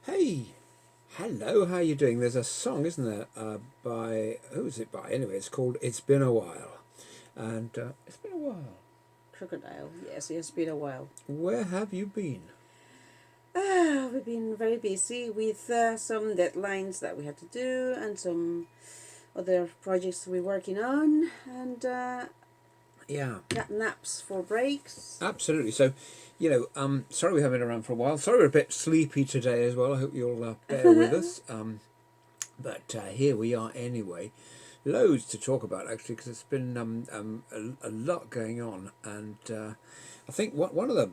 Hey, hello, how you doing? There's a song, isn't there, by, who's it by? Anyway, it's called It's Been a While. And it's been a while. Crocodile. Yes, it's been a while. Where have you been? We've been very busy with some deadlines that we had to do and some other projects we're working on, and Yeah, got naps for breaks. absolutely. So, sorry we haven't been around for a while. Sorry we're a bit sleepy today as well. I hope you'll bear with us. But here we are anyway. Loads to talk about actually because it's been a lot going on. And I think one of the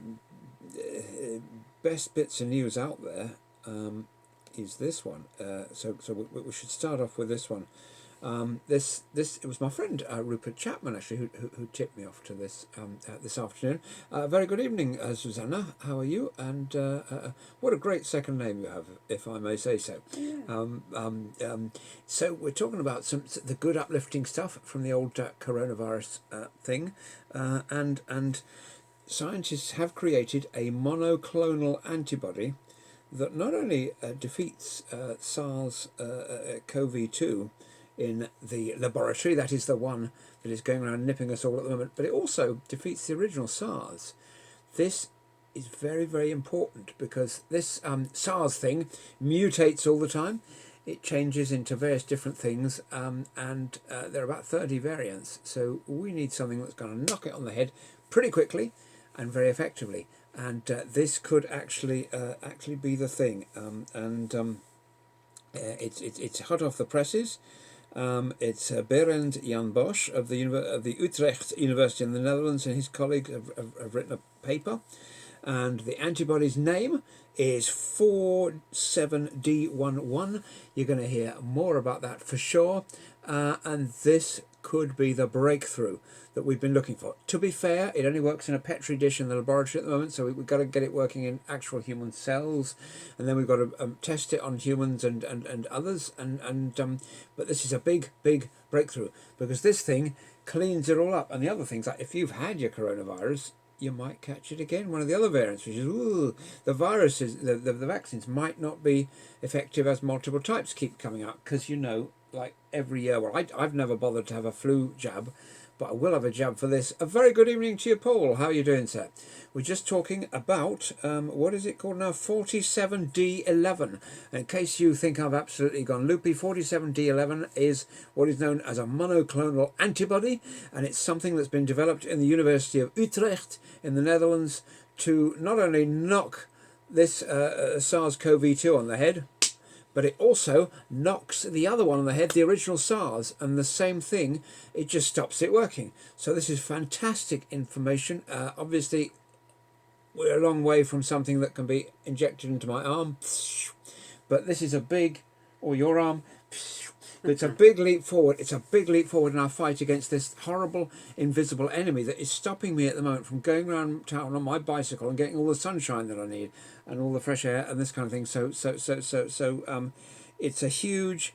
best bits of news out there is this one. So we should start off with this one. This it was my friend Rupert Chapman actually who tipped me off to this this afternoon. Very good evening, Susanna. How are you? And what a great second name you have, if I may say so. Yeah. So we're talking about the good uplifting stuff from the old coronavirus thing, and scientists have created a monoclonal antibody that not only defeats SARS-CoV-2 in the laboratory, that is the one that is going around nipping us all at the moment, but it also defeats the original SARS. This is very, very important because this SARS thing mutates all the time. It changes into various different things, and there are about 30 variants. So we need something that's going to knock it on the head pretty quickly and very effectively. And this could actually be the thing. It's hot off the presses. It's Berend Jan Bosch of the Utrecht University in the Netherlands, and his colleagues have written a paper. And the antibody's name is 47D11. You're going to hear more about that for sure. And this could be the breakthrough that we've been looking for. To be fair, it only works in a petri dish in the laboratory at the moment, so we've got to get it working in actual human cells, and then we've got to test it on humans and others. But this is a big breakthrough because this thing cleans it all up. And the other things, like if you've had your coronavirus, you might catch it again. One of the other variants, which is the viruses, the vaccines might not be effective as multiple types keep coming out because like every year. Well, I've never bothered to have a flu jab, but I will have a jab for this. A very good evening to you, Paul. How are you doing, sir? We're just talking about, what is it called now? 47D11. In case you think I've absolutely gone loopy, 47D11 is what is known as a monoclonal antibody, and it's something that's been developed in the University of Utrecht in the Netherlands to not only knock this SARS-CoV-2 on the head, but it also knocks the other one on the head, the original SARS, and the same thing, it just stops it working. So this is fantastic information. Obviously, we're a long way from something that can be injected into my arm, but this is or your arm, it's a big leap forward. It's a big leap forward in our fight against this horrible, invisible enemy that is stopping me at the moment from going around town on my bicycle and getting all the sunshine that I need and all the fresh air and this kind of thing. So, it's a huge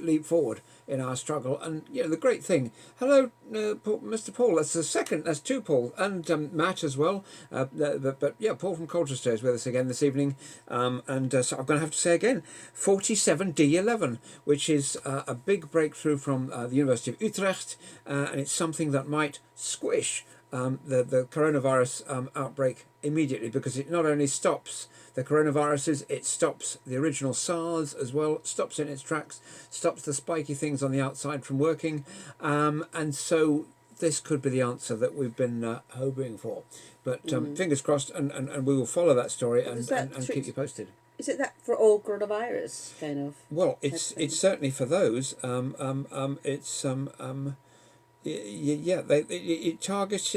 leap forward in our struggle. And the great thing. Hello, Paul, Mr. Paul. That's two Paul and Matt as well. But yeah, Paul from Colchester is with us again this evening. So I'm going to have to say again, 47D11, which is a big breakthrough from the University of Utrecht, and it's something that might squish the coronavirus outbreak immediately, because it not only stops the coronaviruses, it stops the original SARS as well, stops in its tracks, stops the spiky things on the outside from working, and so this could be the answer that we've been hoping for. But fingers crossed, and we will follow that story and keep you posted. Is it that for all coronavirus kind of? Well, it's certainly for those. It targets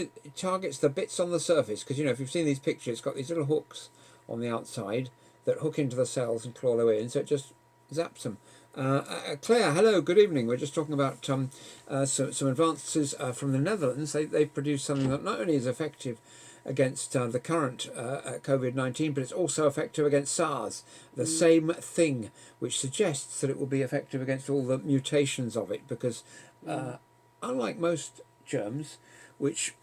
the bits on the surface, because if you've seen these pictures, it's got these little hooks on the outside that hook into the cells and claw their way in, so it just zaps them. Claire, hello, good evening. We're just talking about some advances from the Netherlands. They've produced something that not only is effective against the current COVID-19, but it's also effective against SARS, the same thing, which suggests that it will be effective against all the mutations of it, because unlike most germs, which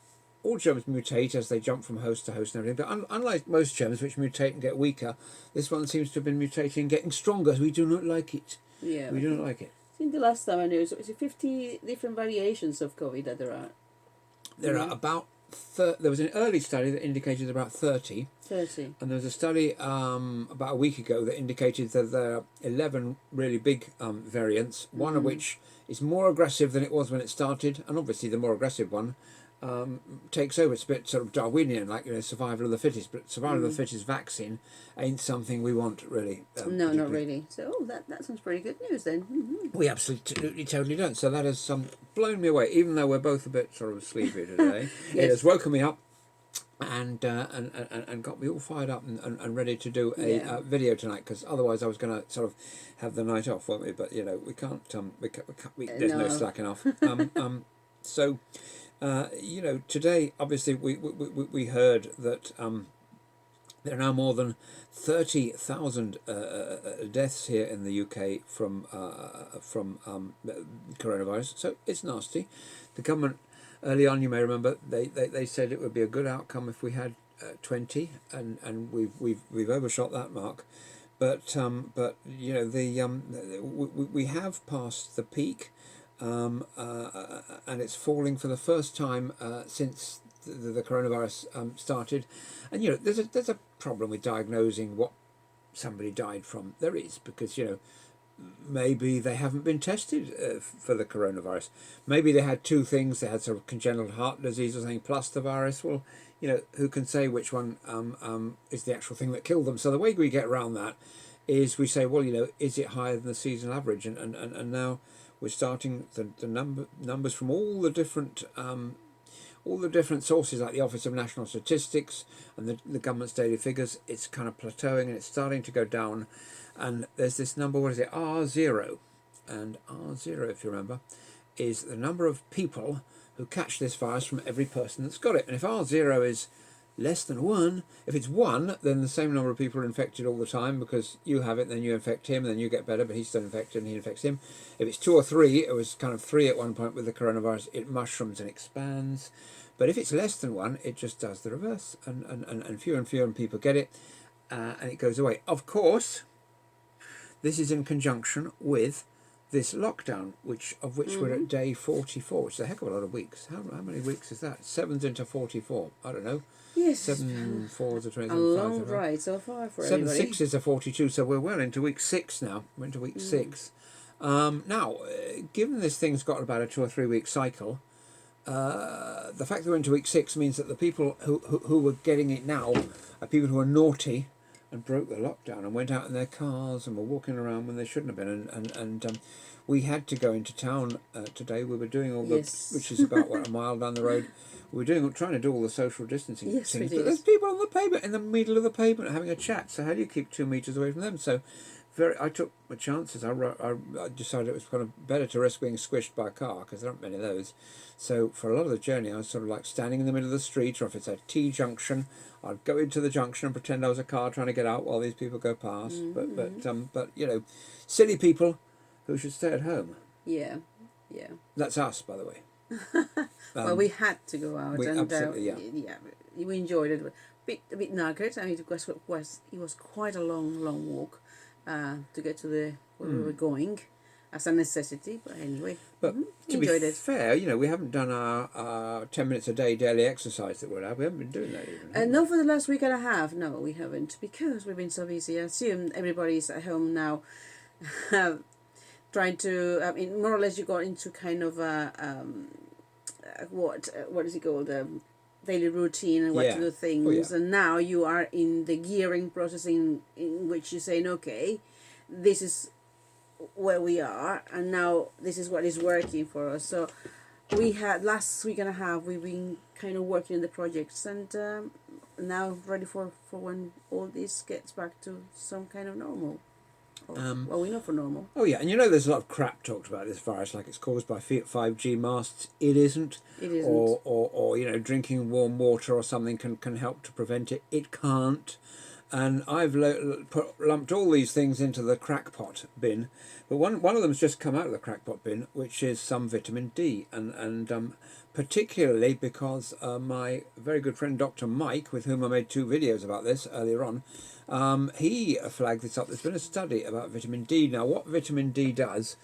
all germs mutate as they jump from host to host and everything. But unlike most germs, which mutate and get weaker, this one seems to have been mutating and getting stronger. We do not like it. Yeah. We do not like it. I think the last time I knew, so it's 50 different variations of COVID that there are. There are about there was an early study that indicated about 30. 30. And there was a study about a week ago that indicated that there are 11 really big variants, one of which is more aggressive than it was when it started, and obviously the more aggressive one takes over. It's a bit sort of Darwinian, like, you know, survival of the fittest, but survival of the fittest vaccine ain't something we want, really. No, not really. So, that sounds pretty good news then. Mm-hmm. We absolutely, totally don't. So that has blown me away, even though we're both a bit sort of sleepy today. Yes. It has woken me up and got me all fired up and ready to do a video tonight, because otherwise I was going to sort of have the night off, weren't we? But, you know, we can't, there's no slacking off. So, you know, today, obviously, we heard that there are now more than 30,000 deaths here in the UK from coronavirus. So it's nasty. The government, early on, you may remember, they said it would be a good outcome if we had 20, and we've overshot that mark. But you know, we have passed the peak. And it's falling for the first time since the coronavirus started. And, you know, there's a problem with diagnosing what somebody died from. There is, because, you know, maybe they haven't been tested for the coronavirus. Maybe they had two things. They had sort of congenital heart disease or something plus the virus. Well, you know, who can say which one is the actual thing that killed them? So the way we get around that is we say, well, you know, is it higher than the seasonal average? And now we're starting the numbers from all the different sources, like the Office of National Statistics and the government's daily figures. It's kind of plateauing and it's starting to go down. And there's this number, what is it, R0. And R0, if you remember, is the number of people who catch this virus from every person that's got it. And if R0 is less than 1, if it's 1, then the same number of people are infected all the time, because you have it, then you infect him, then you get better, but he's still infected and he infects him. If it's 2 or 3, it was kind of 3 at one point with the coronavirus, it mushrooms and expands. But if it's less than 1, it just does the reverse, and fewer people get it, and it goes away. Of course, this is in conjunction with this lockdown, which we're at day 44. It's a heck of a lot of weeks. How many weeks is that? 7's into 44. I don't know. Yes. 7 4s are 27. A long ride so far for 7 everybody. 6s are 42. So we're well into week 6 now. We're into week 6. Now, given this thing's got about a 2 or 3 week cycle, the fact that we're into week 6 means that the people who were getting it now are people who are naughty and broke the lockdown and went out in their cars and were walking around when they shouldn't have been. And we had to go into town today. We were doing all the, which is about a mile down the road. We were trying to do all the social distancing things, but there's people on the pavement, in the middle of the pavement, having a chat. So how do you keep 2 meters away from them? So I took my chances. I decided it was kind of better to risk being squished by a car, because there aren't many of those. So for a lot of the journey, I was sort of like standing in the middle of the street, or if it's a T-junction, I'd go into the junction and pretend I was a car trying to get out while these people go past. Mm-hmm. But you know, silly people who should stay at home. Yeah. That's us, by the way. Well, we had to go out, and absolutely, we enjoyed it. A bit knackered. I mean, it was quite a long walk to get to where we were going, as a necessity. But anyway, but to enjoyed be it. fair, you know, we haven't done our 10 minutes a day daily exercise that we're at. We haven't been doing that even. Not for the last week and a half. No, we haven't, because we've been so busy. I assume everybody's at home now, trying to. I mean, more or less, you got into kind of a what is it called? Daily routine and what to do things, and now you are in the gearing process in which you're saying, okay, this is where we are, and now this is what is working for us. So we had last week and a half, we've been kind of working on the projects, and now ready for when all this gets back to some kind of normal. Well, we know for normal. Oh yeah, and you know there's a lot of crap talked about this virus, like it's caused by 5G masts. It isn't. It isn't. Or you know, drinking warm water or something can help to prevent it. It can't. and I've lumped all these things into the crackpot bin, but one of them's just come out of the crackpot bin, which is some vitamin D, and particularly because my very good friend Dr. Mike, with whom I made 2 videos about this earlier on, he flagged this up. There's been a study about vitamin D. Now, what vitamin D does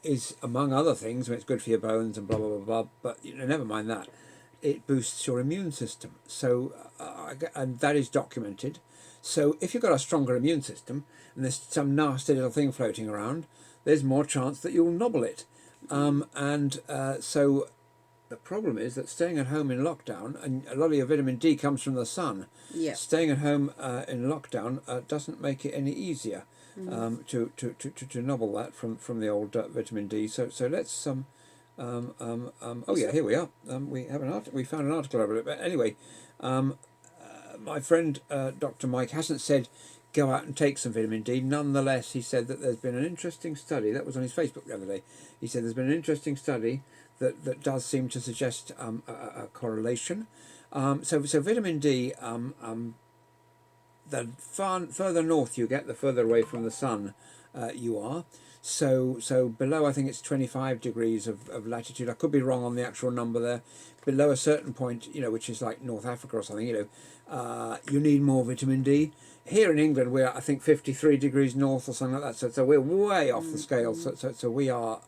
is, among other things, it's good for your bones and blah blah blah blah. But never mind that, it boosts your immune system. So, and that is documented. So, if you've got a stronger immune system and there's some nasty little thing floating around, there's more chance that you'll nobble it. So the problem is that staying at home in lockdown, and a lot of your vitamin D comes from the sun. Yeah. Staying at home in lockdown doesn't make it any easier to nobble that from the old vitamin D. So let's oh yeah, here we are. We have we found an article about it. But anyway, my friend Dr. Mike hasn't said go out and take some vitamin D. Nonetheless, he said that there's been an interesting study that was on his Facebook the other day. He said there's been an interesting study that does seem to suggest a correlation. So vitamin D, the further north you get, the further away from the sun you are. So below, I think it's 25 degrees of latitude. I could be wrong on the actual number there. Below a certain point, which is like North Africa or something, you need more vitamin D. Here in England, we're, I think, 53 degrees north or something like that. So we're way off the scale. So we are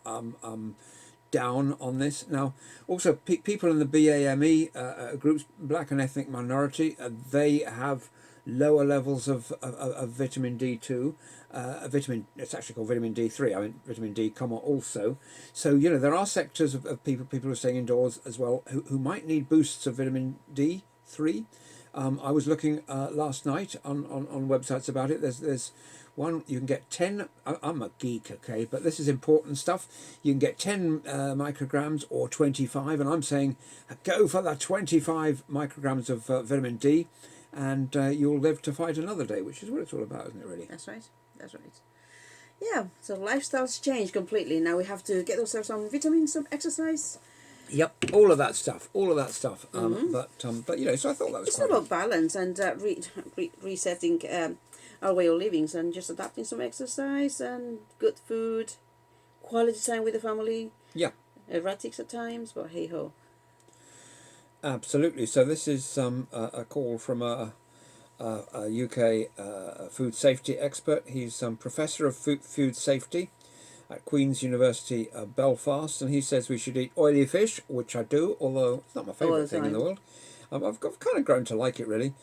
down on this. Now, also, people in the BAME groups, black and ethnic minority, they have lower levels of vitamin D2. It's actually called vitamin D3. I mean, vitamin D, also. So, there are sectors of people who are staying indoors as well who might need boosts of vitamin D3. I was looking last night on websites about it. There's one, you can get 10, I'm a geek, okay, but this is important stuff. You can get 10 micrograms or 25, and I'm saying go for the 25 micrograms of vitamin D, and you'll live to fight another day, which is what it's all about, isn't it, really? That's right. Yeah, so lifestyles change completely. Now we have to get ourselves some vitamins, some exercise. Yep, all of that stuff. But so I thought that was it's about balance and resetting our way of living, and just adapting some exercise and good food, quality time with the family. Yeah. Erratics at times, but hey ho. Absolutely. So this is a call from a UK food safety expert. He's professor of food safety at Queen's University Belfast, and he says we should eat oily fish, which I do, although it's not my favourite thing in the world. I've kind of grown to like it, really.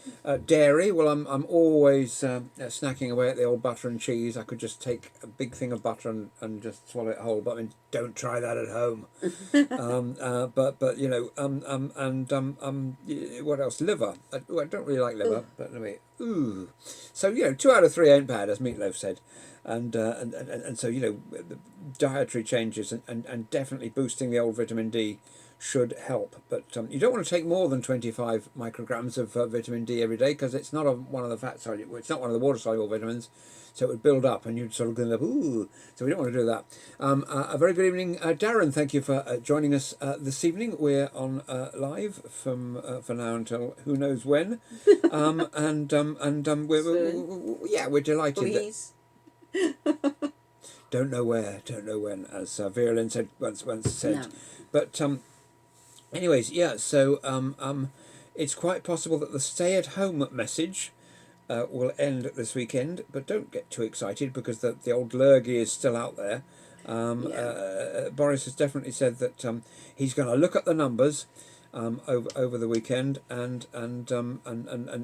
Dairy, well, I'm always snacking away at the old butter and cheese. I could just take a big thing of butter and just swallow it whole, but I mean, don't try that at home. What else? Liver. I don't really like liver, but anyway, ooh. So 2 out of 3 ain't bad, as Meatloaf said. And so the dietary changes and definitely boosting the old vitamin D should help, but you don't want to take more than 25 micrograms of vitamin D every day, because it's not one of the fat soluble, it's not one of the water soluble vitamins, so it would build up and you'd sort of go up, ooh, so we don't want to do that. A very good evening, Darren. Thank you for joining us this evening. We're on live from for now until who knows when, we're delighted. Please. Don't know where, don't know when, as Vera Lynn said once said. No. But anyways, yeah. So it's quite possible that the stay-at-home message will end this weekend. But don't get too excited, because the old lurgy is still out there. Boris has definitely said that he's going to look at the numbers over the weekend, and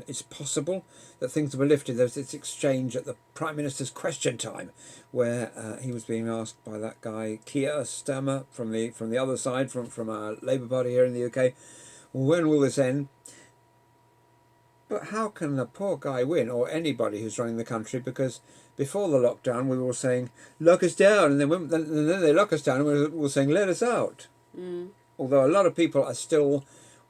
it's possible that things will be lifted. There's this exchange at the Prime Minister's question time where he was being asked by that guy Keir Starmer from the other side, from our Labour Party here in the UK, when will this end? But how can the poor guy win, or anybody who's running the country? Because before the lockdown we were all saying lock us down, and then they lock us down and we were saying let us out. Although a lot of people are still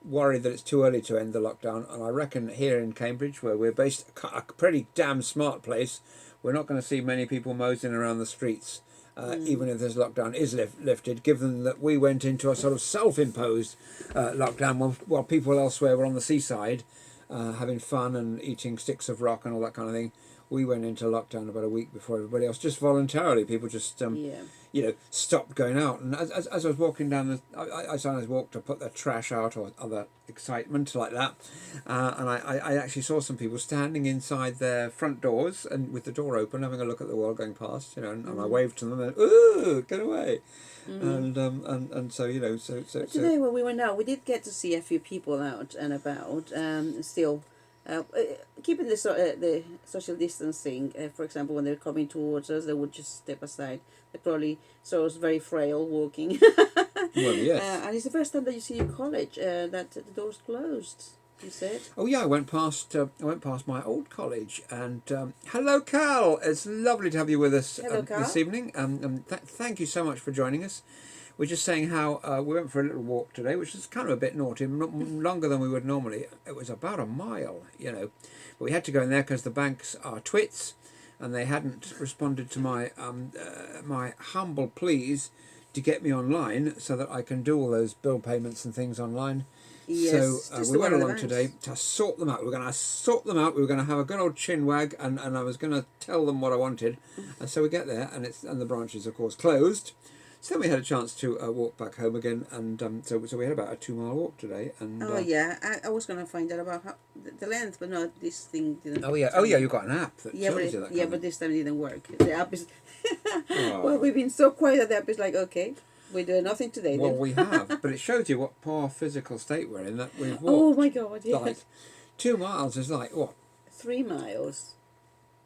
worried that it's too early to end the lockdown, and I reckon here in Cambridge, where we're based, a pretty damn smart place, we're not going to see many people moseying around the streets, even if this lockdown is lifted, given that we went into a sort of self-imposed lockdown while people elsewhere were on the seaside, having fun and eating sticks of rock and all that kind of thing. We went into lockdown about a week before everybody else, just voluntarily. People just, stopped going out. And as I was walking down, I sometimes walk to put their trash out or other excitement like that. And I actually saw some people standing inside their front doors and with the door open, having a look at the world going past, and I waved to them and, ooh, get away. And so, so today when we went out, we did get to see a few people out and about, still. Keeping the social distancing, for example, when they're coming towards us, they would just step aside. They probably saw us very frail walking. Well, yes. And it's the first time that you see your college that the door's closed. You said. Oh yeah, I went past my old college, and hello, Cal. It's lovely to have you with us this evening. Thank you so much for joining us. We're just saying how we went for a little walk today, which is kind of a bit naughty, longer than we would normally. It was about a mile, but we had to go in there because the banks are twits, and they hadn't responded to my my humble pleas to get me online so that I can do all those bill payments and things online. Yes, so we went along today to sort them out. We were going to sort them out. We were going to have a good old chin wag, and I was going to tell them what I wanted. And so we get there, and the branch is of course closed. So then we had a chance to walk back home again, and so we had about a 2-mile walk today. And I was going to find out about the length, but no, this thing didn't. Oh yeah, you got an app that tells you that. But this time it didn't work. The app is. Well, we've been so quiet that the app is like, okay, we're doing nothing today. Well, we have, but it shows you what poor physical state we're in. That we've walked. Oh my God! Yes. Like 2 miles is like what? 3 miles.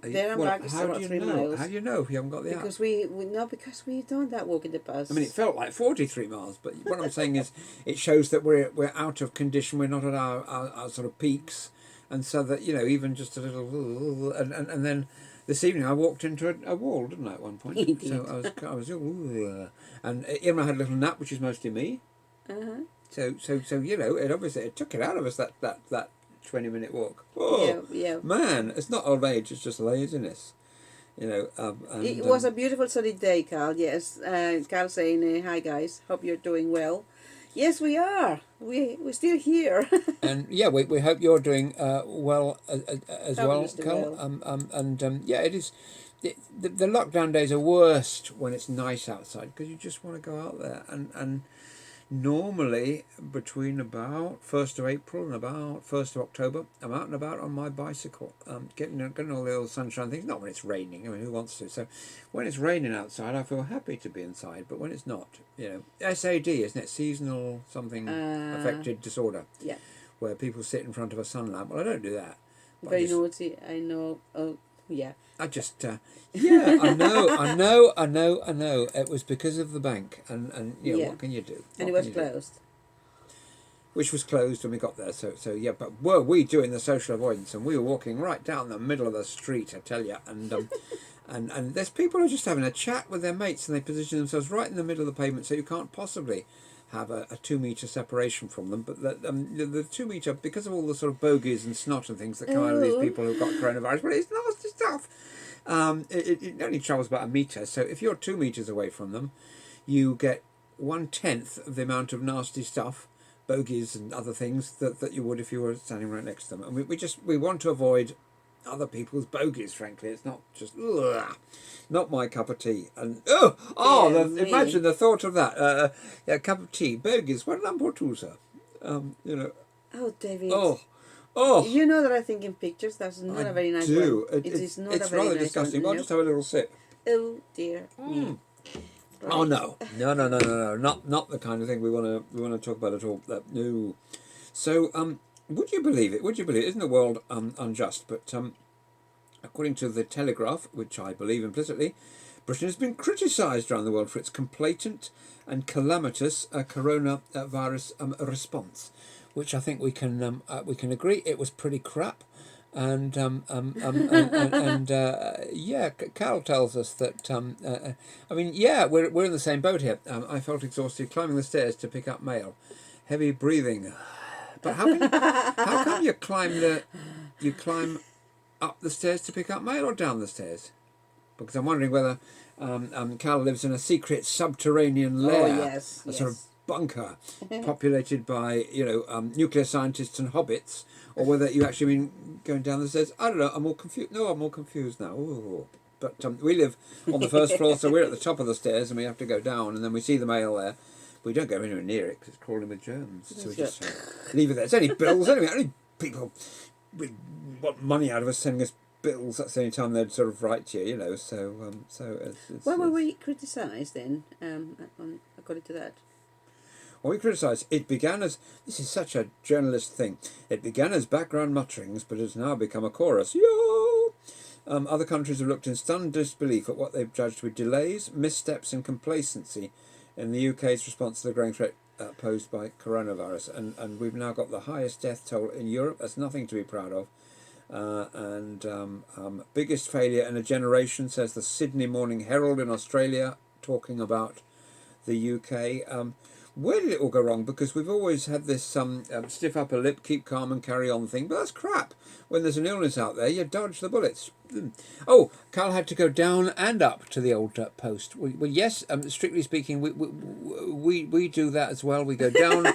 There and back is about 3 miles. How do you know if you haven't got the because app? Because we've done that walk in the past. I mean, it felt like 43 miles, but what I'm saying is it shows that we're out of condition, we're not at our sort of peaks, and so that, even just a little, and then this evening I walked into a wall, didn't I, at one point? So I was and Irma had a little nap, which is mostly me. Uh-huh. So it obviously took it out of us, that 20-minute walk. Yeah. Man, it's not old age, it's just laziness. It was a beautiful sunny day, Carl. Yes, Carl saying, "Hi guys, hope you're doing well." Yes, we are. We're still here. And yeah, we hope you're doing well as well, Carl. Well. It is. The lockdown days are worst when it's nice outside because you just want to go out there and. Normally, between about 1st of April and about 1st of October, I'm out and about on my bicycle, getting all the old sunshine things. Not when it's raining. I mean, who wants to? So, when it's raining outside, I feel happy to be inside. But when it's not, SAD, isn't it? Seasonal something affected disorder. Yeah. Where people sit in front of a sun lamp. Well, I don't do that. Very naughty. I know. Oh, yeah. I just, I know. It was because of the bank, and what can you do? And it was closed. Which was closed when we got there, so yeah. But were we doing the social avoidance? And we were walking right down the middle of the street, I tell you, and and there's people who are just having a chat with their mates, and they position themselves right in the middle of the pavement, so you can't possibly have a 2-metre separation from them. But the 2 metre, because of all the sort of bogies and snot and things that come out of these people who've got coronavirus, well, it's nasty stuff. It only travels about 1 metre, so if you're 2 metres away from them, you get 1/10 of the amount of nasty stuff, bogies and other things that you would if you were standing right next to them. And we want to avoid other people's bogies, frankly. It's not just not my cup of tea. And imagine the thought of that. A cup of tea, bogies, what an sir. Oh, David. Oh. You know that I think in pictures that's not a very nice one. It is not a very It's rather nice disgusting. one. I'll just have a little sip. Oh dear me. Right. Oh no, not the kind of thing we want to talk about at all. No. So would you believe it? Isn't the world unjust? But according to the Telegraph, which I believe implicitly, Britain has been criticised around the world for its complacent and calamitous coronavirus response, which I think we can agree it was pretty crap. And Carol tells us that we're in the same boat here. I felt exhausted climbing the stairs to pick up mail, heavy breathing. But how come you climb up the stairs to pick up mail or down the stairs? Because I'm wondering whether Carol lives in a secret subterranean lair, sort of bunker populated by nuclear scientists and hobbits, or whether you actually mean going down the stairs. I don't know. I'm all confused. No, I'm all confused now. Ooh. But we live on the first floor, so we're at the top of the stairs, and we have to go down, and then we see the mail there. We don't go anywhere near it because it's crawling with germs. So we just leave it there. It's only bills anyway. Only people want money out of us sending us bills. That's the only time they'd sort of write to you, you know. So Why were we criticised then? According to that. Well, we criticise. It began as, this is such a journalist thing, it began as background mutterings, but has now become a chorus. Yo! Other countries have looked in stunned disbelief at what they've judged to be delays, missteps and complacency in the UK's response to the growing threat posed by coronavirus. And we've now got the highest death toll in Europe. That's nothing to be proud of. Biggest failure in a generation, says the Sydney Morning Herald in Australia, talking about the UK. Where did it all go wrong? Because we've always had this stiff upper lip, keep calm and carry on thing, but that's crap. When there's an illness out there, you dodge the bullets. Oh, Carl had to go down and up to the old post. Well, yes, strictly speaking, we do that as well. We go down,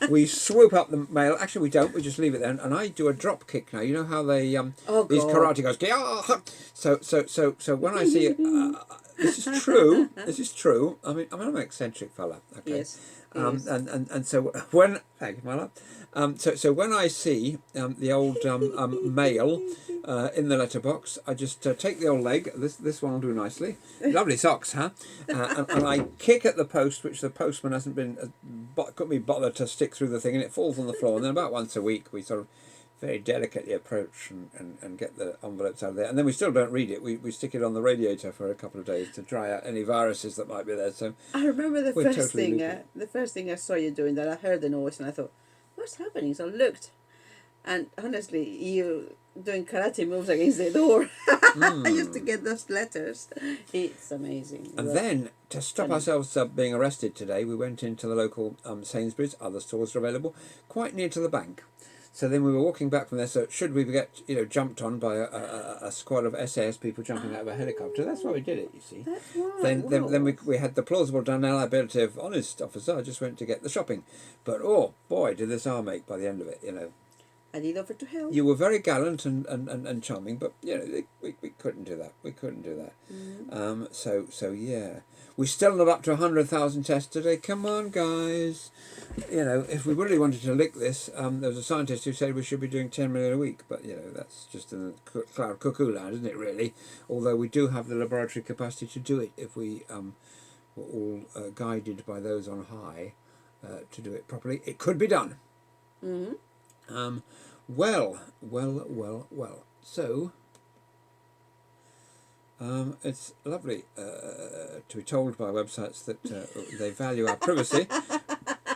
we swoop up the mail. Actually, we don't. We just leave it there. And I do a drop kick now. You know how they these karate guys go. So when I see it, this is true. This is true. I mean, I'm an eccentric fella. Okay. Yes. And so when thank you, my love. So when I see the old mail in the letterbox, I just take the old leg. This one will do nicely. Lovely socks, huh? And I kick at the post, which the postman hasn't couldn't be bothered to stick through the thing, and it falls on the floor. And then about once a week, we sort of very delicately approach and get the envelopes out of there, and then we still don't read it. We stick it on the radiator for a couple of days to dry out any viruses that might be there. So I remember the first thing I saw you doing that. I heard the noise and I thought, what's happening? So I looked, and honestly, you doing karate moves against the door. I used to get those letters. It's amazing. And then, to stop ourselves being arrested today, we went into the local Sainsbury's. Other stores are available, quite near to the bank. So then we were walking back from there, so should we get jumped on by a squad of SAS people jumping out of a helicopter, that's why we did it, you see. That's right. Then we had the plausible deniability of honest officer. I just went to get the shopping. But oh boy, did this arm ache by the end of it, you know. I did offer to help. You were very gallant and charming, but you know, we couldn't do that. We couldn't do that. Mm-hmm. So yeah. We're still not up to 100,000 tests today. Come on, guys. You know, if we really wanted to lick this, there was a scientist who said we should be doing 10 million a week. But, you know, that's just in the cloud cuckoo land, isn't it, really? Although we do have the laboratory capacity to do it if we were all guided by those on high to do it properly. It could be done. Mm-hmm. Well. So... it's lovely to be told by websites that they value our privacy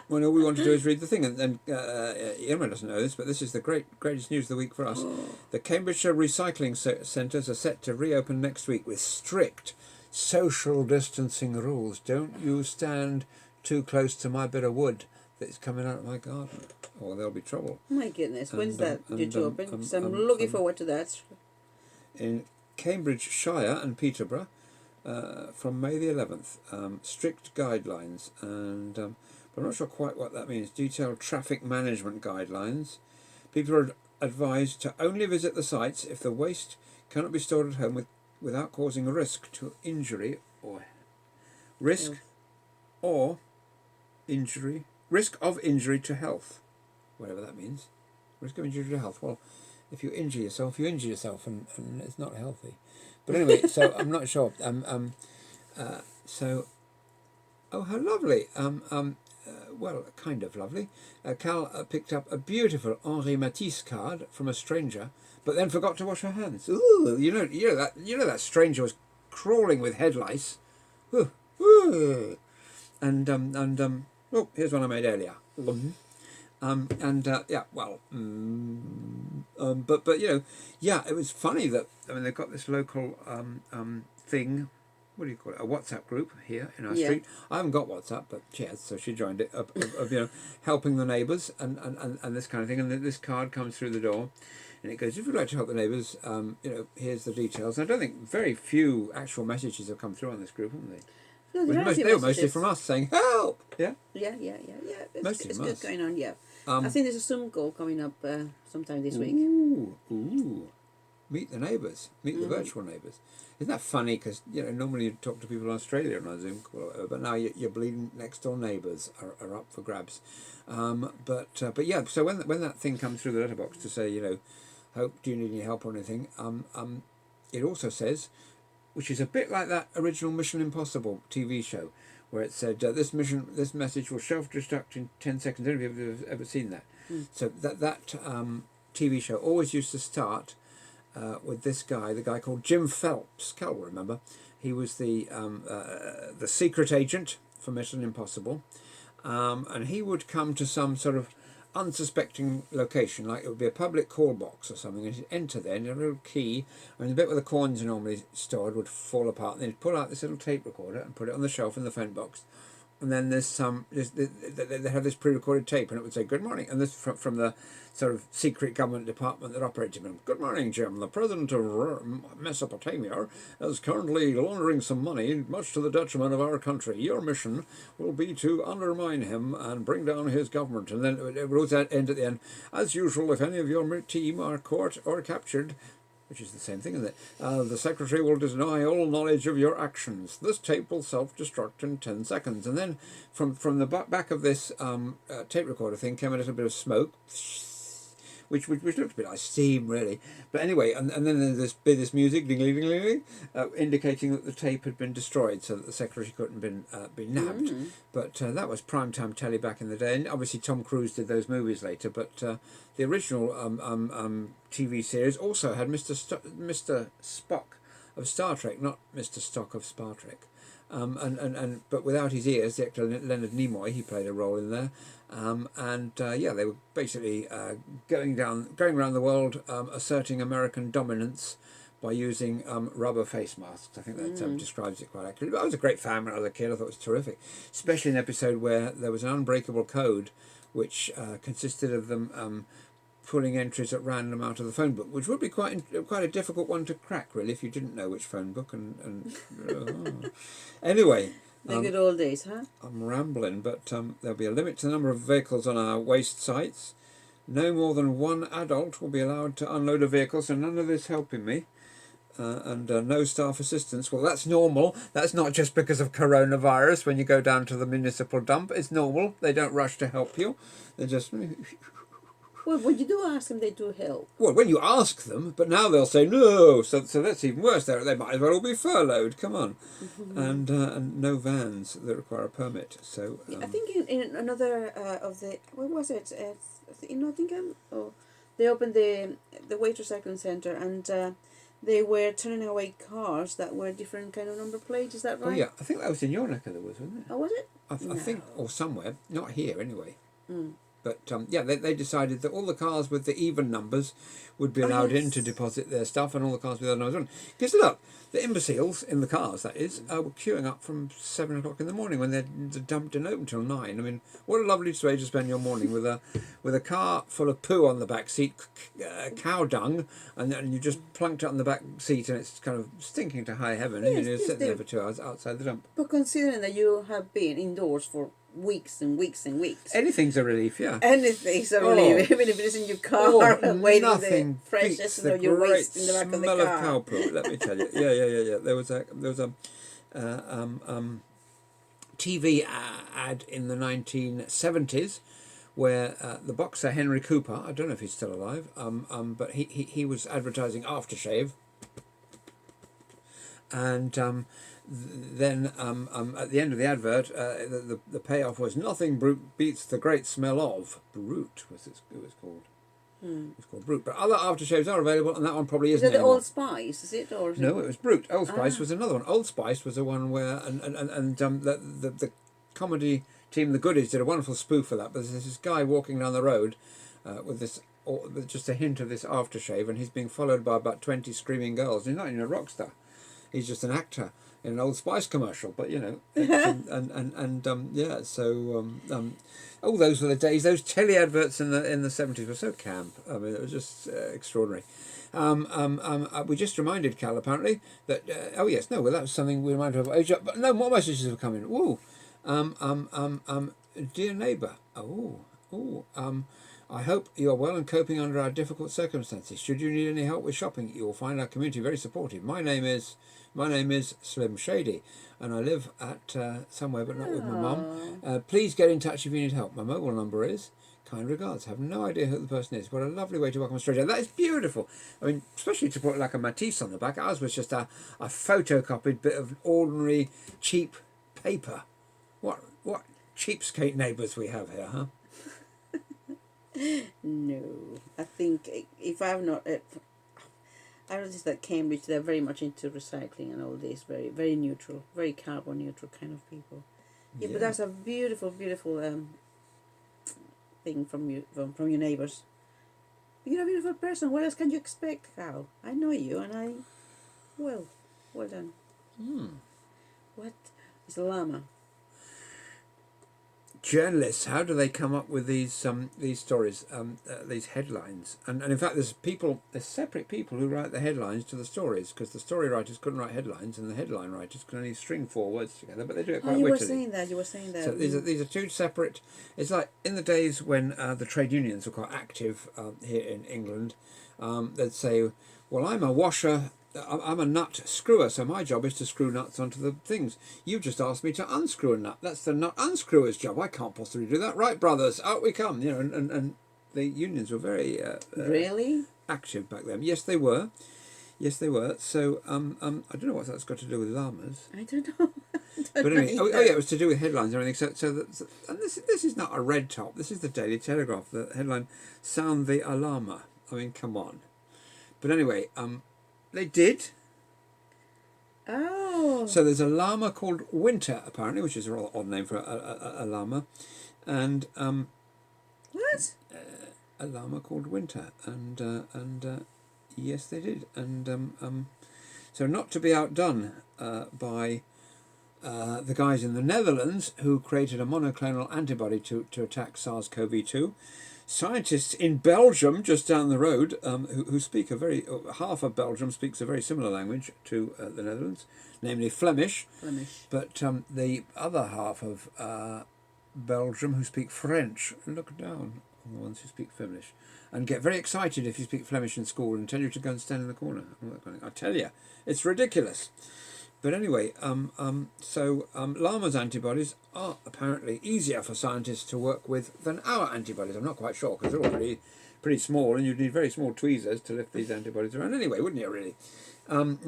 when all we want to do is read the thing. And Irma doesn't know this, but this is the greatest news of the week for us. The Cambridgeshire Recycling Centres are set to reopen next week with strict social distancing rules. Don't you stand too close to my bit of wood that's coming out of my garden, or there'll be trouble. My goodness, when's that due to open? Because I'm looking forward to that. In Cambridgeshire and Peterborough from May the 11th. Strict guidelines, and but I'm not sure quite what that means. Detailed traffic management guidelines. People are advised to only visit the sites if the waste cannot be stored at home without causing a risk to injury or risk of injury to health, whatever that means. Risk of injury to health. Well, if you injure yourself, and it's not healthy. But anyway, so I'm not sure. So, oh, how lovely. Well, kind of lovely. Cal picked up a beautiful Henri Matisse card from a stranger, but then forgot to wash her hands. Ooh, you know that stranger was crawling with head lice. Ooh, ooh. And oh, here's one I made earlier. But you know, yeah, it was funny that they've got this local thing. What do you call it? A WhatsApp group here in our street. I haven't got WhatsApp, but she has, so she joined it. Of helping the neighbours and this kind of thing. And this card comes through the door, and it goes, if you'd like to help the neighbours, here's the details. And I don't think very few actual messages have come through on this group, haven't they? No, they were mostly from us saying help. Yeah. Yeah. It's good going on. Yeah. I think there's a Zoom call coming up sometime this week. Ooh. Meet the neighbours. Meet the virtual neighbours. Isn't that funny? Because normally you talk to people in Australia on a Zoom call, or whatever, but now your bleeding next door neighbours are up for grabs. But yeah. So when that thing comes through the letterbox to say, hope, do you need any help or anything? It also says, which is a bit like that original Mission Impossible TV show, where it said this message will self-destruct in 10 seconds. I don't know if you've ever seen that. So that TV show always used to start with this guy, the guy called Jim Phelps. Cal will remember. He was the secret agent for Mission Impossible, and he would come to some sort of unsuspecting location, like it would be a public call box or something, and he'd enter there, and a little key, and the bit where the coins are normally stored would fall apart, and then he'd pull out this little tape recorder and put it on the shelf in the phone box. And then they have this pre-recorded tape, and it would say "Good morning," and this from the sort of secret government department that operated him. "Good morning, Jim. The president of Mesopotamia is currently laundering some money, much to the detriment of our country. Your mission will be to undermine him and bring down his government." And then it would also end at the end. "As usual, if any of your team are caught or captured," which is the same thing, isn't it? "The secretary will deny all knowledge of your actions. This tape will self-destruct in 10 seconds. And then from the back of this tape recorder thing came a little bit of smoke, which looked a bit like steam, really. But anyway, and then there's this music, ding-a-ling-a-ling, indicating that the tape had been destroyed so that the secretary couldn't be nabbed. But that was primetime telly back in the day. And obviously Tom Cruise did those movies later, but the original TV series also had Mr. Spock of Star Trek, not Mr. Stock of Star Trek. But without his ears, the actor Leonard Nimoy, he played a role in there. They were basically going around the world asserting American dominance by using rubber face masks. I think that describes it quite accurately. But I was a great fan when I was a kid. I thought it was terrific, especially an episode where there was an unbreakable code which consisted of them pulling entries at random out of the phone book, which would be quite a difficult one to crack, really, if you didn't know which phone book. Anyway. The good old days, huh? I'm rambling, but there'll be a limit to the number of vehicles on our waste sites. No more than one adult will be allowed to unload a vehicle, so none of this helping me. And no staff assistance. Well, that's normal. That's not just because of coronavirus. When you go down to the municipal dump, it's normal. They don't rush to help you. They just... Well, when you do ask them, they do help. Well, when you ask them, but now they'll say no. So that's even worse. They might as well all be furloughed. Come on, and no vans that require a permit. So I think in another of the where was it? In Nottingham. Oh, they opened the waste recycling centre, and they were turning away cars that were different kind of number plates. Is that right? Oh yeah, I think that was in your neck of the woods, wasn't it? Oh, was it? I think, or somewhere, not here anyway. Mm. But they decided that all the cars with the even numbers would be allowed in to deposit their stuff, and all the cars with the numbers on. Because look, the imbeciles in the cars, that is, were queuing up from 7 o'clock in the morning when the dump didn't open till 9. I mean, what a lovely way to spend your morning with a car full of poo on the back seat, cow dung, and you just plunked it on the back seat, and it's kind of stinking to high heaven, and you're sitting there for 2 hours outside the dump. But considering that you have been indoors for weeks and weeks and weeks. Anything's a relief, yeah. Anything's a relief, even if it is in your car, waiting the freshness of your waste in the back of the car. Smell of cow poo, let me tell you. Yeah. There was a TV ad in the 1970s where the boxer Henry Cooper, I don't know if he's still alive, but he was advertising aftershave, and then at the end of the advert, the payoff was "Nothing beats the great smell of." Brute was it was called. It's called Brute, but other aftershaves are available, and that one probably isn't. Is it the anymore. Old Spice? Is it or? No, it was Brute. Old Spice was another one. Old Spice was the one where the comedy team, the Goodies, did a wonderful spoof of that. But there's this guy walking down the road with just a hint of this aftershave, and he's being followed by about 20 screaming girls. He's not even a rock star. He's just an actor in an Old Spice commercial, but those were the days. Those telly adverts in the 70s were so camp. I mean, it was just extraordinary. We just reminded Cal apparently that that was something we reminded of. But no more messages have come in. Woo, dear neighbour. Oh, I hope you are well and coping under our difficult circumstances. Should you need any help with shopping, you will find our community very supportive. My name is Slim Shady, and I live at somewhere, but not with my mum. Please get in touch if you need help. My mobile number is. Kind regards. Have no idea who the person is. What a lovely way to welcome a stranger. That is beautiful. I mean, especially to put like a Matisse on the back. Ours was just a photocopied bit of ordinary cheap paper. What cheapskate neighbours we have here, huh? No, I think if I've not, I noticed that Cambridge, they're very much into recycling and all this, very very neutral, very carbon neutral kind of people. Yeah, but that's a beautiful, beautiful thing from you from your neighbours. You're a beautiful person. What else can you expect, Carl? I know you, and well done. What is a llama? Journalists, how do they come up with these stories, these headlines? And in fact, there's separate people who write the headlines to the stories, because the story writers couldn't write headlines, and the headline writers can only string 4 words together. But they do it quite wittily. You were saying that. So these are 2 separate. It's like in the days when the trade unions were quite active here in England. They'd say, "Well, I'm a washer. I'm a nut screwer, so my job is to screw nuts onto the things. You just asked me to unscrew a nut. That's the nut unscrewer's job. I can't possibly do that. Right, brothers, out we come." You know, and the unions were very really active back then. Yes, they were. So I don't know what that's got to do with llamas. I don't know. But anyway, it was to do with headlines and everything. And this is not a red top. This is the Daily Telegraph. The headline: "Sound the alarma." I mean, come on. But anyway, they did. Oh. So there's a llama called Winter, apparently, which is a rather odd name for a llama, and what? A llama called Winter, and yes, they did, and so not to be outdone by the guys in the Netherlands who created a monoclonal antibody to attack SARS-CoV-2. Scientists in Belgium, just down the road, who speak half of Belgium speaks a very similar language to the Netherlands, namely Flemish. But the other half of Belgium who speak French look down on the ones who speak Flemish and get very excited if you speak Flemish in school and tell you to go and stand in the corner. I tell you, it's ridiculous. But anyway, llama's antibodies are apparently easier for scientists to work with than our antibodies. I'm not quite sure, because they're all pretty small, and you'd need very small tweezers to lift these antibodies around anyway, wouldn't you, really? And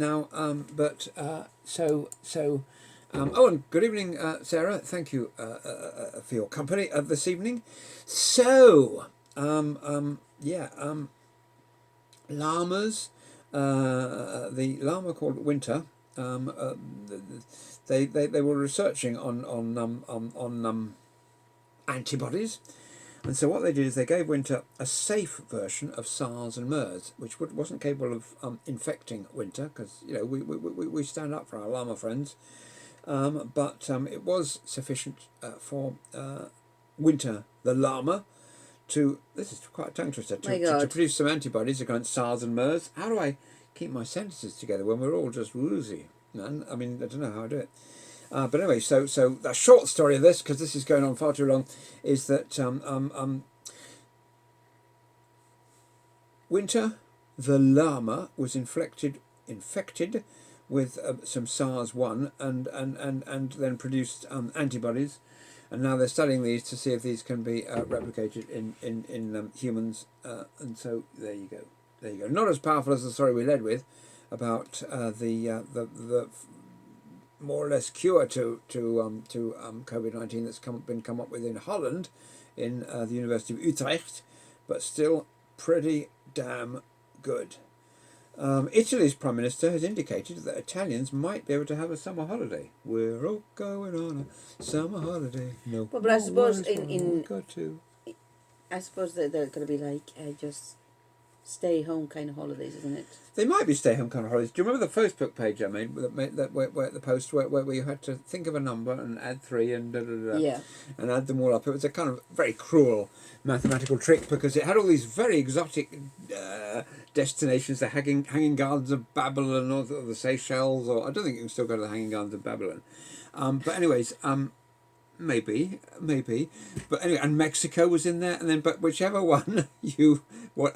good evening, Sarah. Thank you for your company this evening. So, llamas, the llama called Winter. They were researching on antibodies, and so what they did is they gave Winter a safe version of SARS and MERS, which wasn't capable of infecting Winter, because we stand up for our llama friends, but it was sufficient for Winter the llama to, this is quite a tongue twister, to produce some antibodies against SARS and MERS. How do I keep my sentences together when we're all just woozy, man? I mean, I don't know how I do it. But anyway, so the short story of this, because this is going on far too long, is that Winter the llama was infected with some SARS-1 and then produced antibodies, and now they're studying these to see if these can be replicated in humans, and so there you go. Not as powerful as the story we led with about the more or less cure to COVID-19 that's been come up with in Holland, in the University of Utrecht, but still pretty damn good. Italy's Prime Minister has indicated that Italians might be able to have a summer holiday. We're all going on a summer holiday. No, but I suppose I suppose that they're going to be like just stay home kind of holidays, isn't it? They might be stay home kind of holidays. Do you remember the Facebook page I made where the post where you had to think of a number and add 3 and and add them all up? It was a kind of very cruel mathematical trick, because it had all these very exotic destinations, the Hanging Gardens of Babylon, or the Seychelles, or I don't think you can still go to the Hanging Gardens of Babylon. But anyways, maybe, but anyway, and Mexico was in there, and then but whichever one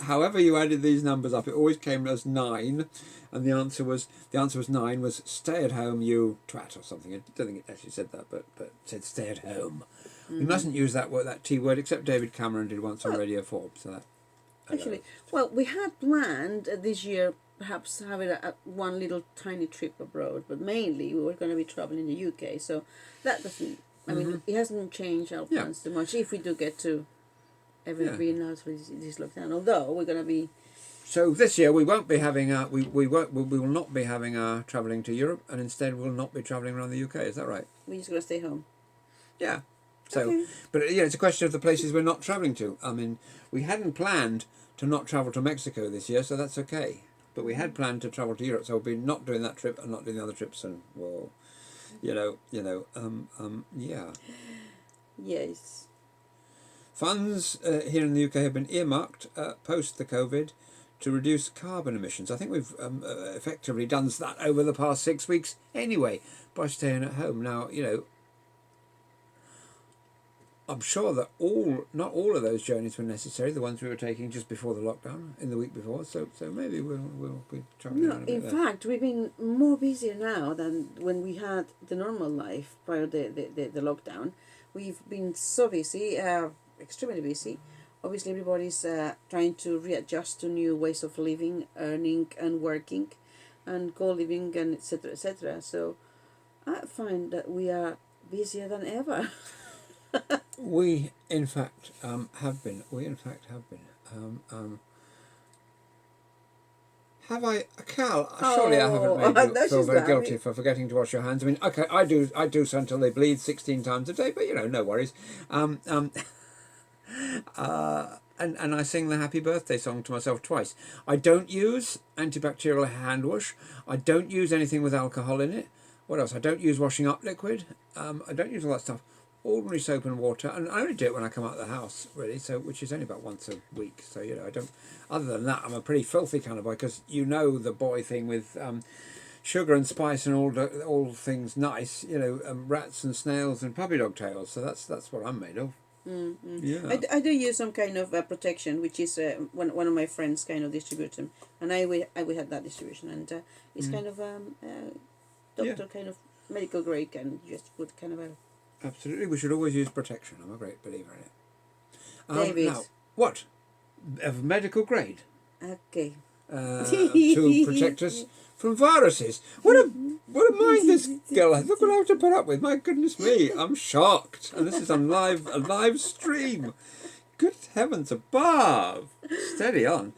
however you added these numbers up, it always came as 9, and the answer was 9 was stay at home, you twat, or something. I don't think it actually said that, but it said stay at home. We mustn't use that word, that T word, except David Cameron did once on Radio 4. So that Actually, well, we had planned this year perhaps having one little tiny trip abroad, but mainly we were going to be traveling in the UK. So that doesn't. I mean, it hasn't changed our plans too much. If we do get to ever be out for this lockdown, although we're going to be. So this year we won't be having we will not be having our travelling to Europe, and instead we'll not be travelling around the UK. Is that right? We're just going to stay home. Yeah. So, Okay. but yeah, it's a question of the places we're not travelling to. I mean, we hadn't planned to not travel to Mexico this year, so that's okay. But we had planned to travel to Europe, so we'll be not doing that trip and not doing the other trips, and well, yeah. Yes. Funds here in the UK have been earmarked post the COVID to reduce carbon emissions. I think we've effectively done that over the past 6 weeks anyway by staying at home. Now, I'm sure that not all of those journeys were necessary, the ones we were taking just before the lockdown, in the week before, so maybe we'll be travelling around a bit in fact, we've been more busier now than when we had the normal life prior to the lockdown. We've been so busy, extremely busy. Obviously, everybody's trying to readjust to new ways of living, earning and working, and co-living, and etc., etc. So I find that we are busier than ever. We, in fact, have been. Have I, Cal? Surely I haven't made you feel very guilty for forgetting to wash your hands. I mean, okay, I do so until they bleed 16 times a day, but no worries. And I sing the happy birthday song to myself twice. I don't use antibacterial hand wash. I don't use anything with alcohol in it. What else? I don't use washing up liquid. I don't use all that stuff. Ordinary soap and water, and I only do it when I come out of the house, really. So, which is only about once a week. So I don't. Other than that, I'm a pretty filthy kind of boy, because the boy thing with sugar and spice and all things nice. Rats and snails and puppy dog tails. So that's what I'm made of. Mm-hmm. Yeah. I do use some kind of protection, which is one of my friends kind of distributes them, and we had that distribution, and it's kind of doctor kind of medical grade, and just put kind of a. Absolutely, we should always use protection. I'm a great believer in it. David. Now, what? Of medical grade? Okay. To protect us from viruses. What a mind this girl has. Look what I have to put up with. My goodness me, I'm shocked. And this is on a live stream. Good heavens above. Steady on.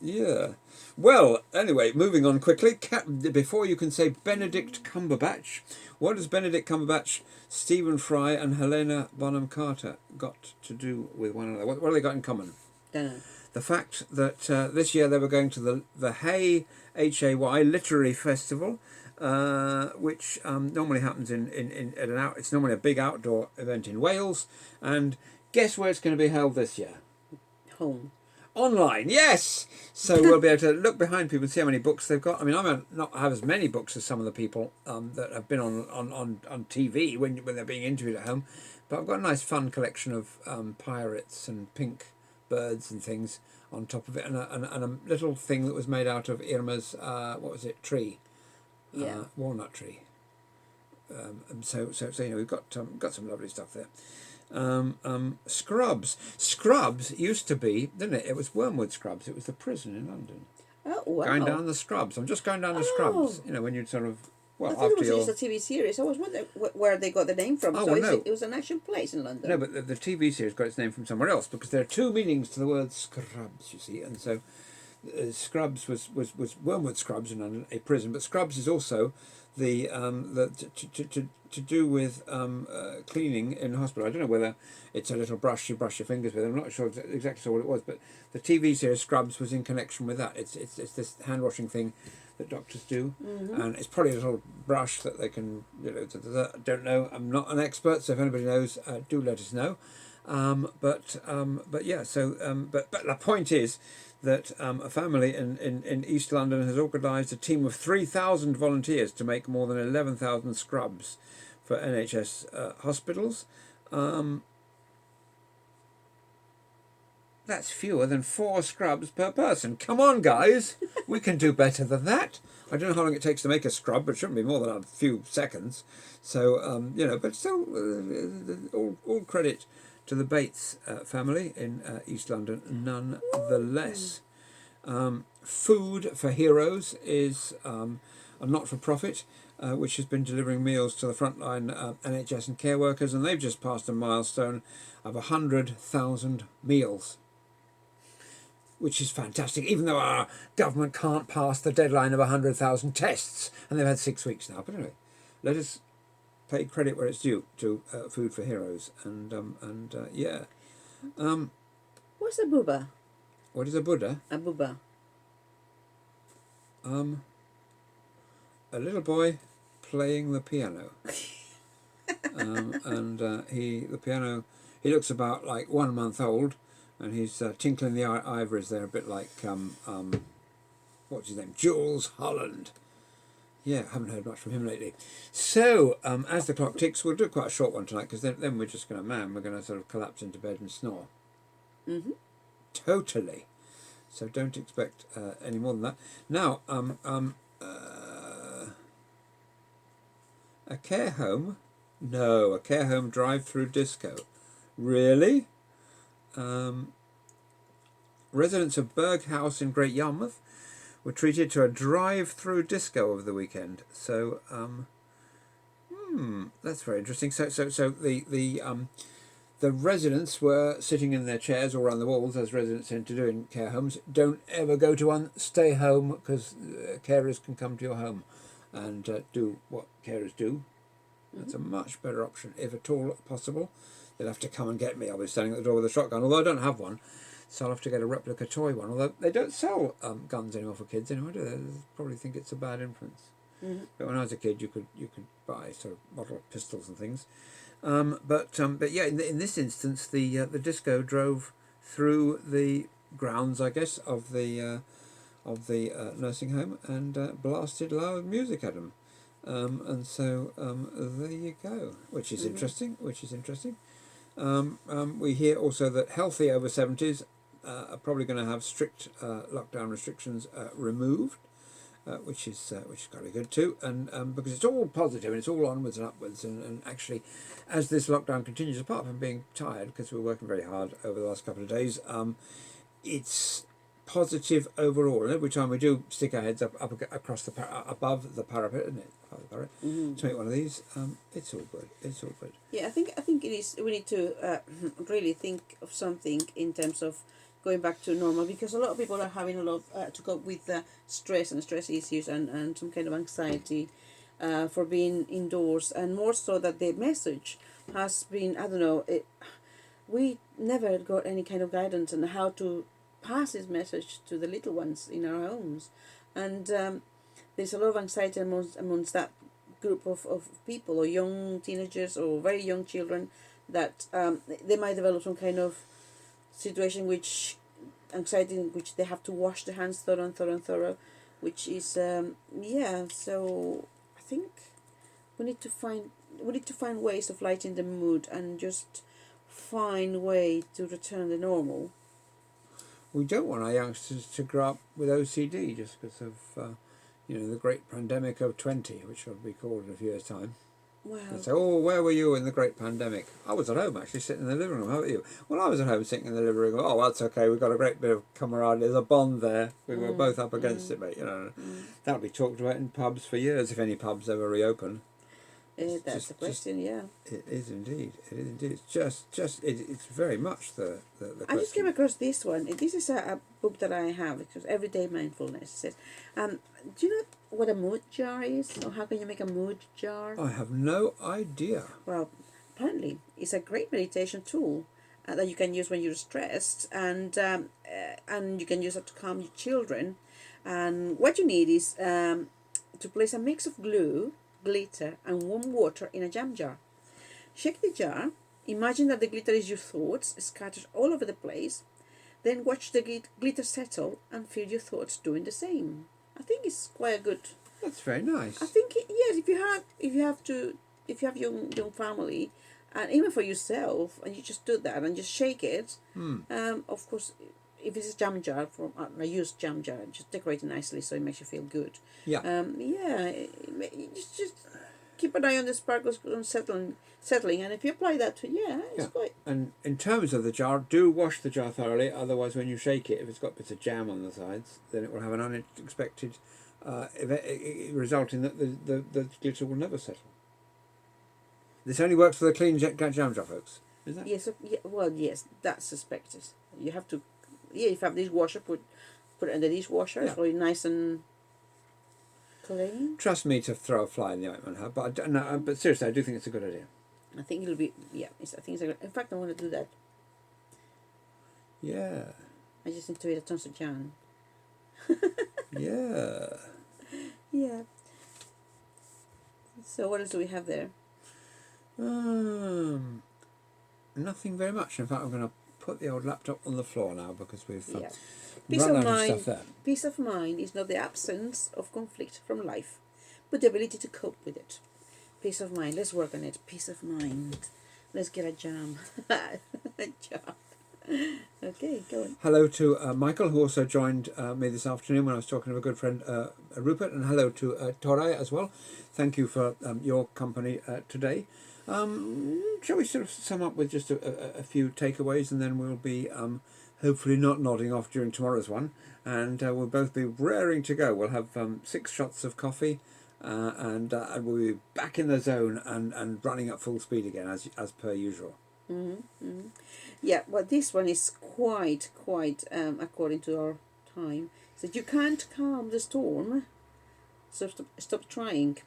Yeah. Well, anyway, moving on quickly. Before you can say Benedict Cumberbatch, what has Benedict Cumberbatch, Stephen Fry and Helena Bonham Carter got to do with one another? What have they got in common? Dunno. The fact that this year they were going to the Hay, Hay, Literary Festival, which normally happens it's normally a big outdoor event in Wales, and guess where it's going to be held this year? Home. Online, yes. So we'll be able to look behind people and see how many books they've got. I mean, I might not have as many books as some of the people that have been on TV when they're being interviewed at home, but I've got a nice fun collection of pirates and pink birds and things on top of it, and a little thing that was made out of Irma's tree, walnut tree. So we've got some lovely stuff there. Scrubs used to be, didn't it? It was Wormwood Scrubs. It was the prison in London. Oh wow! Going down the Scrubs. I'm just going down the Scrubs. When you'd sort of I thought it was just a TV series. I was wondering where they got the name from. It was an actual place in London. No, but the TV series got its name from somewhere else, because there are two meanings to the word Scrubs. You see, and so Scrubs was Wormwood Scrubs in London, a prison, but Scrubs is also to do with cleaning in hospital. I don't know whether it's a little brush you brush your fingers with. I'm not sure exactly what it was, but the TV series Scrubs was in connection with that. It's this hand washing thing that doctors do, and it's probably a little brush that they can I don't know. I'm not an expert, so if anybody knows, do let us know. But yeah. So but the point is that a family in East London has organised a team of 3,000 volunteers to make more than 11,000 scrubs for NHS hospitals. That's fewer than 4 scrubs per person. Come on, guys. We can do better than that. I don't know how long it takes to make a scrub, but it shouldn't be more than a few seconds. So, but still, all credit to the Bates family in East London, nonetheless. Food for Heroes is a not-for-profit which has been delivering meals to the frontline NHS and care workers, and they've just passed a milestone of 100,000 meals, which is fantastic, even though our government can't pass the deadline of 100,000 tests, and they've had 6 weeks now. But anyway, let us pay credit where it's due to Food for Heroes, and yeah. What's a booba? What is a Buddha? A booba. A little boy playing the piano, and the piano. He looks about like 1 month old, and he's tinkling the ivories there, a bit like what's his name, Jules Holland. Yeah, haven't heard much from him lately. So as the clock ticks, we'll do quite a short one tonight, because then we're just going to sort of collapse into bed and snore. Mm-hmm. Totally. So don't expect any more than that. Now, a care home? No, a care home drive-through disco. Really? Residents of Berg House in Great Yarmouth were treated to a drive-through disco over the weekend. So, that's very interesting. So the residents were sitting in their chairs all around the walls, as residents tend to do in care homes. Don't ever go to one. Stay home, because carers can come to your home and do what carers do. That's a much better option, if at all possible. They'll have to come and get me. I'll be standing at the door with a shotgun, although I don't have one. So I'll have to get a replica toy one. Although they don't sell guns anymore for kids anymore, do they? They probably think it's a bad influence. Mm-hmm. But when I was a kid, you could buy sort of model pistols and things. But yeah, in this instance, the disco drove through the grounds, I guess, of the nursing home and blasted loud music at them. And so there you go, which is interesting. We hear also that healthy over 70s are probably going to have strict lockdown restrictions removed, which is kind of good too, and because it's all positive and it's all onwards and upwards, and actually, as this lockdown continues, apart from being tired because we're working very hard over the last couple of days, it's positive overall. And every time we do stick our heads up across above the parapet, isn't it? Above the parapet, to make one of these, it's all good. It's all good. Yeah, I think it is. We need to really think of something in terms of going back to normal, because a lot of people are having a lot to cope with stress and stress issues and some kind of anxiety for being indoors, and more so that the message has been, I don't know, we never got any kind of guidance on how to pass this message to the little ones in our homes, and there's a lot of anxiety amongst that group of people, or young teenagers or very young children, that they might develop some kind of situation which anxiety in which they have to wash their hands thorough, which is so I think we need to find ways of lightening the mood and just find way to return to normal. We don't want our youngsters to grow up with OCD just because of the great pandemic of 20, which will be called in a few years' time. Wow. They say, "Oh, where were you in the great pandemic?" I was at home, actually, sitting in the living room. How about you? Well, I was at home sitting in the living room. Oh, that's okay. We've got a great bit of camaraderie. There's a bond there. We were both up against it, mate. That'll be talked about in pubs for years, if any pubs ever reopen. That's the question, yeah. It is indeed. It's very much the question. I just came across this one. This is a book that I have, because Everyday Mindfulness. It says, do you know what a mood jar is, or how can you make a mood jar? I have no idea. Well, apparently it's a great meditation tool that you can use when you're stressed, and you can use it to calm your children. And what you need is to place a mix of glue, glitter and warm water in a jam jar. Shake the jar. Imagine that the glitter is your thoughts scattered all over the place. Then watch the glitter settle and feel your thoughts doing the same. I think it's quite a good. That's very nice. I think yes. If you have to if you have young family, and even for yourself, and you just do that and just shake it. Of course, if it's a jam jar from a used jam jar, just decorate it nicely so it makes you feel good. Yeah. Just keep an eye on the sparkles settling, and if you apply that to it's quite. And in terms of the jar, do wash the jar thoroughly. Otherwise, when you shake it, if it's got bits of jam on the sides, then it will have an unexpected result in that the glitter will never settle. This only works for the clean jam jar, folks. Is that? Yes. Well, yes, that's suspected. You have to. If you have dishwasher, put it in the dishwasher so it's nice and clean. Trust me to throw a fly in the ointment, but seriously, I do think it's a good idea. I think it'll be I think it's a good. In fact, I want to do that. Yeah. I just need to eat a tons of jam. Yeah. Yeah. So what else do we have there? Nothing very much. In fact, I'm going to put the old laptop on the floor now because we've Peace run of out mind. of stuff there. Peace of mind is not the absence of conflict from life, but the ability to cope with it. Peace of mind. Let's work on it. Peace of mind. Let's get a jam. A jam. Okay, go on. Hello to Michael, who also joined me this afternoon when I was talking to a good friend, Rupert, and hello to Torai as well. Thank you for your company today. Shall we sort of sum up with just a few takeaways, and then we'll be hopefully not nodding off during tomorrow's one, and we'll both be raring to go. We'll have 6 shots of coffee, and we'll be back in the zone and running at full speed again as per usual. Yeah, well, this one is quite according to our time. So you can't calm the storm, so stop trying.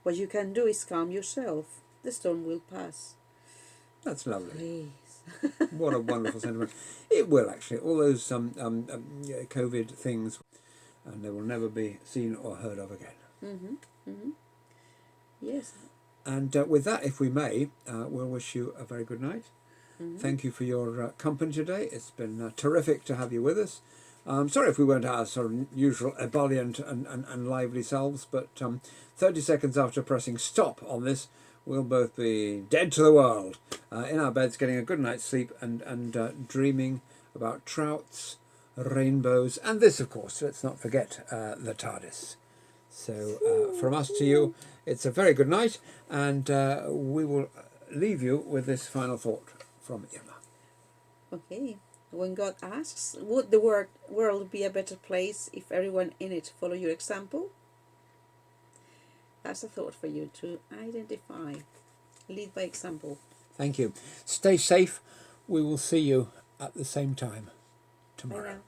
What you can do is calm yourself. The storm will pass. That's lovely. Please. What a wonderful sentiment. It will actually. All those COVID things, and they will never be seen or heard of again. Yes. And with that, if we may, we'll wish you a very good night. Thank you for your company today. It's been terrific to have you with us. Sorry if we weren't our sort of usual ebullient and lively selves, but 30 seconds after pressing stop on this, we'll both be dead to the world, in our beds, getting a good night's sleep and dreaming about trouts, rainbows, and this, of course, let's not forget, the TARDIS. So from us to you, it's a very good night, and we will leave you with this final thought from Irma. Okay. When God asks, would the world be a better place if everyone in it follow your example? That's a thought for you to identify. Lead by example. Thank you. Stay safe. We will see you at the same time tomorrow. Bye now.